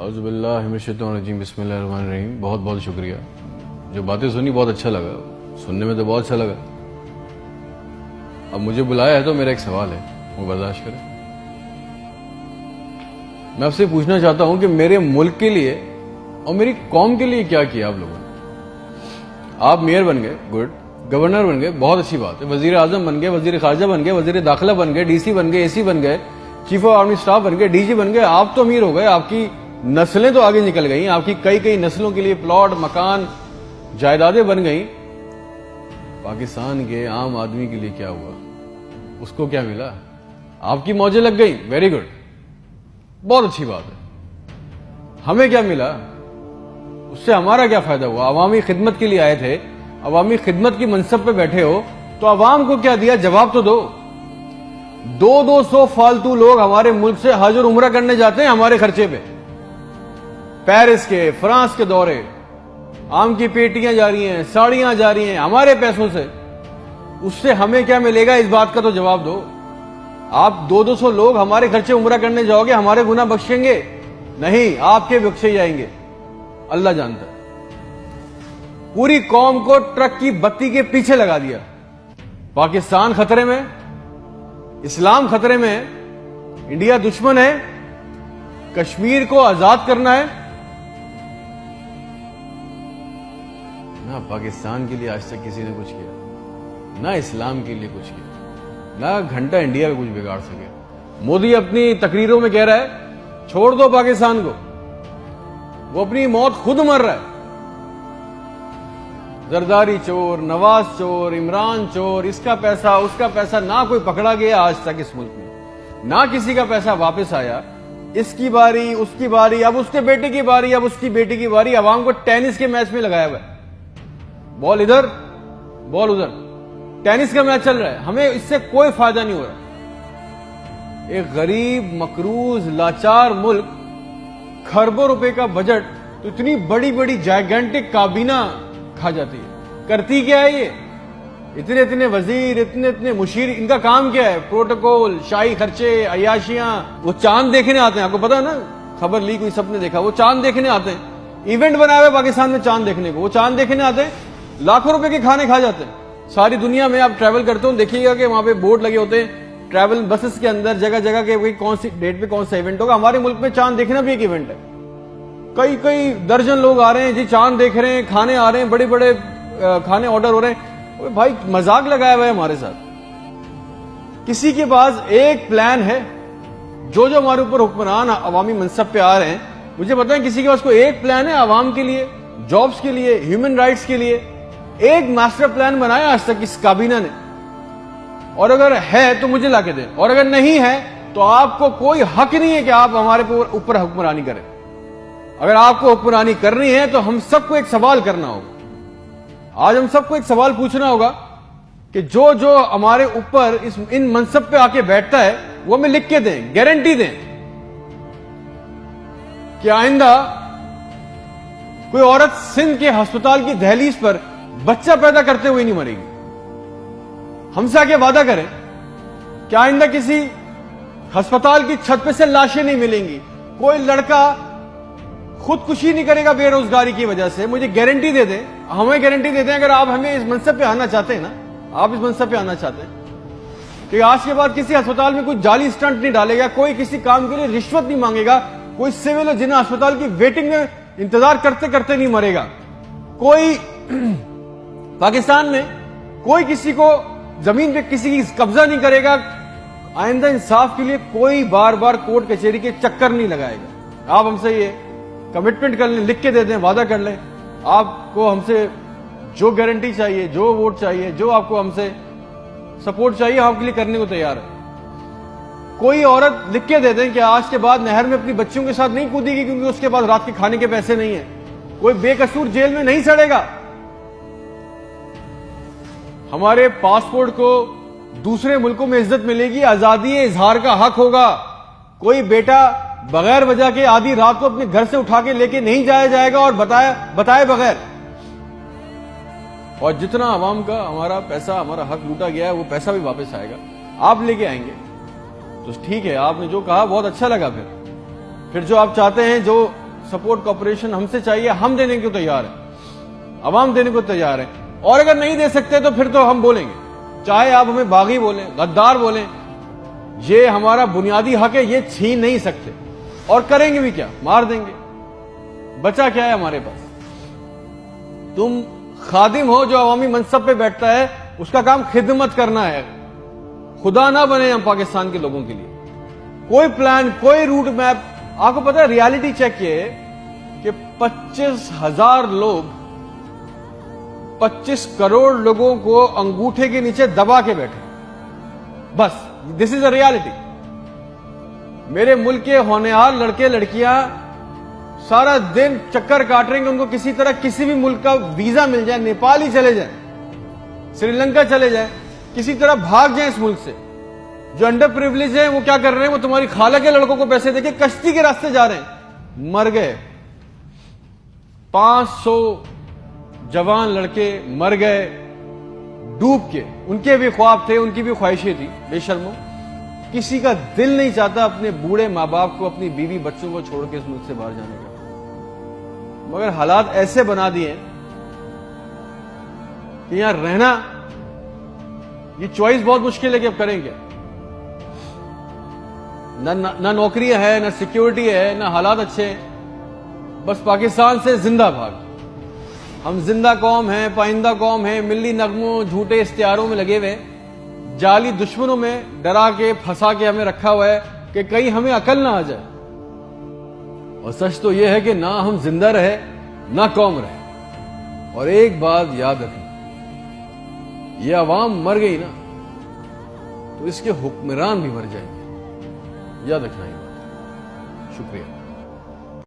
اعوذ باللہ من الشیطان الرجیم، بسم اللہ الرحمن الرحیم۔ بہت بہت شکریہ، جو باتیں سنی بہت اچھا لگا، سننے میں تو بہت اچھا لگا۔ اب مجھے بلایا ہے تو میرا ایک سوال ہے، وہ برداشت کریں۔ میں آپ سے پوچھنا چاہتا ہوں کہ میرے ملک کے لیے اور میری قوم کے لیے کیا کیا آپ لوگوں نے؟ آپ میئر بن گئے، گڈ، گورنر بن گئے، بہت اچھی بات ہے، وزیر اعظم بن گئے، وزیر خارجہ بن گئے، وزیر داخلہ بن گئے، ڈی سی بن گئے، اے سی بن گئے، چیف آف آرمی اسٹاف بن گئے، ڈی جی بن گئے۔ آپ تو امیر ہو گئے، آپ کی نسلیں تو آگے نکل گئیں، آپ کی کئی نسلوں کے لیے پلاٹ، مکان، جائیدادیں بن گئیں۔ پاکستان کے عام آدمی کے لیے کیا ہوا؟ اس کو کیا ملا؟ آپ کی موجیں لگ گئیں، ویری گڈ، بہت اچھی بات ہے۔ ہمیں کیا ملا؟ اس سے ہمارا کیا فائدہ ہوا؟ عوامی خدمت کے لیے آئے تھے، عوامی خدمت کی منصب پہ بیٹھے ہو تو عوام کو کیا دیا؟ جواب تو دو۔ 200 فالتو لوگ ہمارے ملک سے حج اور عمرہ کرنے جاتے ہیں ہمارے خرچے پہ، پیرس کے، فرانس کے دورے، آم کی پیٹیاں جا رہی ہیں، ساڑیاں جا رہی ہیں ہمارے پیسوں سے۔ اس سے ہمیں کیا ملے گا؟ اس بات کا تو جواب دو۔ آپ 200 لوگ ہمارے خرچے عمرہ کرنے جاؤ گے، ہمارے گناہ بخشیں گے؟ نہیں، آپ کے بخشے جائیں گے، اللہ جانتا ہے۔ پوری قوم کو ٹرک کی بتی کے پیچھے لگا دیا۔ پاکستان خطرے میں، اسلام خطرے میں، انڈیا دشمن ہے، کشمیر کو آزاد کرنا ہے۔ نہ پاکستان کے لیے آج تک کسی نے کچھ کیا، نہ اسلام کے لیے کچھ کیا، نہ گھنٹہ انڈیا میں کچھ بگاڑ سکے۔ مودی اپنی تقریروں میں کہہ رہا ہے چھوڑ دو پاکستان کو، وہ اپنی موت خود مر رہا ہے۔ زرداری چور، نواز چور، عمران چور، اس کا پیسہ نہ کوئی پکڑا گیا آج تک اس ملک میں، نہ کسی کا پیسہ واپس آیا۔ اس کی باری، اس کی باری، اب اس کے بیٹے کی باری، اب اس کی بیٹی کی باری۔ عوام کو ٹینس کے میچ میں لگایا ہوا ہے، بال ادھر بال ادھر، ٹینس کا میچ چل رہا ہے، ہمیں اس سے کوئی فائدہ نہیں ہو رہا۔ ایک غریب، مقروض، لاچار ملک، کھربوں روپے کا بجٹ، تو اتنی بڑی بڑی جائگنٹک کابینہ کھا جاتی ہے۔ کرتی کیا ہے یہ؟ اتنے وزیر، اتنے مشیر، ان کا کام کیا ہے؟ پروٹوکول، شاہی خرچے، عیاشیاں۔ وہ چاند دیکھنے آتے ہیں، آپ کو پتا ہے نا، خبر لیک ہوئی، سب نے دیکھا، وہ چاند دیکھنے آتے ہیں، ایونٹ بنایا ہوا ہے پاکستان میں چاند دیکھنے کو۔ وہ چاند دیکھنے آتے ہیں، لاکھوں روپے کے کھانے کھا جاتے ہیں۔ ساری دنیا میں آپ ٹریول کرتے ہو، دیکھیے گا کہ وہاں پہ بورڈ لگے ہوتے ہیں ٹریول بسز کے اندر، جگہ جگہ کے کون سی ڈیٹ پہ کون سا ایونٹ ہوگا۔ ہمارے ملک میں چاند دیکھنا بھی ایک ایونٹ ہے، کئی درجن لوگ آ رہے ہیں جی، چاند دیکھ رہے ہیں، کھانے آ رہے ہیں، بڑے بڑے کھانے آرڈر ہو رہے ہیں۔ بھائی مذاق لگایا ہوا ہے ہمارے ساتھ۔ کسی کے پاس ایک پلان ہے، جو ہمارے اوپر حکمران عوامی منصب پہ آ رہے ہیں، مجھے پتا ہے کسی کے پاس کوئی ایک پلان ہے عوام کے لیے، جابز کے لیے، ہیومن رائٹس کے لیے؟ ایک ماسٹر پلان بنایا آج تک اس کابینہ نے؟ اور اگر ہے تو مجھے لا کے دیں، اور اگر نہیں ہے تو آپ کو کوئی حق نہیں ہے کہ آپ ہمارے اوپر حکمرانی کریں۔ اگر آپ کو حکمرانی کرنی ہے تو ہم سب کو ایک سوال کرنا ہوگا۔ آج ہم سب کو ایک سوال پوچھنا ہوگا کہ جو ہمارے اوپر ان منصب پہ آ کے بیٹھتا ہے وہ ہمیں لکھ کے دیں، گارنٹی دیں کہ آئندہ کوئی عورت سندھ کے ہسپتال کی دہلیز پر بچہ پیدا کرتے ہوئے نہیں مرے گی۔ ہم سے آگے وعدہ کریں کہ آئندہ کسی ہسپتال کی چھت پہ سے لاشیں نہیں ملیں گی، کوئی لڑکا خودکشی نہیں کرے گا بے روزگاری کی وجہ سے۔ مجھے گارنٹی دے دیں، ہمیں گارنٹی دے دیں، اگر آپ ہمیں اس منصب پہ آنا چاہتے ہیں نا، آپ اس منصب پہ آنا چاہتے ہیں کہ آج کے بعد کسی ہسپتال میں کوئی جعلی سٹنٹ نہیں ڈالے گا، کوئی کسی کام کے لیے رشوت نہیں مانگے گا، کوئی سول اور جنہ ہسپتال کی ویٹنگ میں انتظار کرتے کرتے نہیں مرے گا، کوئی پاکستان میں کوئی کسی کو زمین پہ کسی کی قبضہ نہیں کرے گا، آئندہ انصاف کے لیے کوئی بار بار کورٹ کچہری کے چکر نہیں لگائے گا۔ آپ ہم سے یہ کمٹمنٹ کر لیں، لکھ کے دے دیں، وعدہ کر لیں۔ آپ کو ہم سے جو گارنٹی چاہیے، جو ووٹ چاہیے، جو آپ کو ہم سے سپورٹ چاہیے، ہم آپ کے لیے کرنے کو تیار ہے۔ کوئی عورت لکھ کے دے دیں کہ آج کے بعد نہر میں اپنی بچیوں کے ساتھ نہیں کودے گی کیونکہ اس کے پاس رات کے کھانے کے پیسے نہیں ہیں۔ کوئی بے قصور جیل میں نہیں سڑے گا۔ ہمارے پاسپورٹ کو دوسرے ملکوں میں عزت ملے گی، آزادی اظہار کا حق ہوگا۔ کوئی بیٹا بغیر وجہ کے آدھی رات کو اپنے گھر سے اٹھا کے لے کے نہیں جایا جائے گا اور بتائے بغیر۔ اور جتنا عوام کا ہمارا پیسہ، ہمارا حق لوٹا گیا ہے، وہ پیسہ بھی واپس آئے گا، آپ لے کے آئیں گے۔ تو ٹھیک ہے، آپ نے جو کہا بہت اچھا لگا۔ پھر جو آپ چاہتے ہیں، جو سپورٹ کوپریشن ہم سے چاہیے, ہم دینے کو تیار ہیں, عوام دینے کو تیار ہے. اور اگر نہیں دے سکتے تو پھر تو ہم بولیں گے, چاہے آپ ہمیں باغی بولیں, غدار بولیں, یہ ہمارا بنیادی حق ہے, یہ چھین نہیں سکتے. اور کریں گے بھی کیا, مار دیں گے. بچا کیا ہے ہمارے پاس؟ تم خادم ہو جو عوامی منصب پہ بیٹھتا ہے, اس کا کام خدمت کرنا ہے. خدا نہ بنے ہم پاکستان کے لوگوں کے لیے. کوئی پلان, کوئی روٹ میپ. آپ کو پتا ہے ریالٹی چیک یہ ہے کہ 25,000 لوگ 25 کروڑ لوگوں کو انگوٹھے کے نیچے دبا کے بیٹھے. بس دس از اے ریالٹی. میرے ملک کے ہونہار لڑکے لڑکیاں سارا دن چکر کاٹ رہے ہیں کہ ان کو کسی طرح کسی بھی ملک کا ویزا مل جائے, نیپال ہی چلے جائیں, سری لنکا چلے جائیں, کسی طرح بھاگ جائیں اس ملک سے. جو انڈر پریویلیج ہیں وہ کیا کر رہے ہیں, وہ تمہاری خالہ کے لڑکوں کو پیسے دے کے کشتی کے راستے جا رہے ہیں. مر گئے 500 جوان لڑکے, مر گئے ڈوب کے. ان کے بھی خواب تھے, ان کی بھی خواہشیں تھی. بے شرمو, کسی کا دل نہیں چاہتا اپنے بوڑھے ماں باپ کو, اپنی بیوی بچوں کو چھوڑ کے اس ملک سے باہر جانے کا. مگر حالات ایسے بنا دیے کہ یہاں رہنا, یہ چوائس بہت مشکل ہے کہ اب کریں گے. نہ نوکری ہے, نہ سیکیورٹی ہے, نہ حالات اچھے ہیں. بس پاکستان سے زندہ بھاگ. ہم زندہ قوم ہیں, پائندہ قوم ہیں, ملی نغموں جھوٹے اشتہاروں میں لگے ہوئے, جعلی دشمنوں میں ڈرا کے پھنسا کے ہمیں رکھا ہوا ہے کہ کہیں ہمیں عقل نہ آ جائے. اور سچ تو یہ ہے کہ نہ ہم زندہ رہے نہ قوم رہے. اور ایک بات یاد رکھنا, یہ عوام مر گئی نا تو اس کے حکمران بھی مر جائیں گے. یاد رکھنا یہ بات. شکریہ.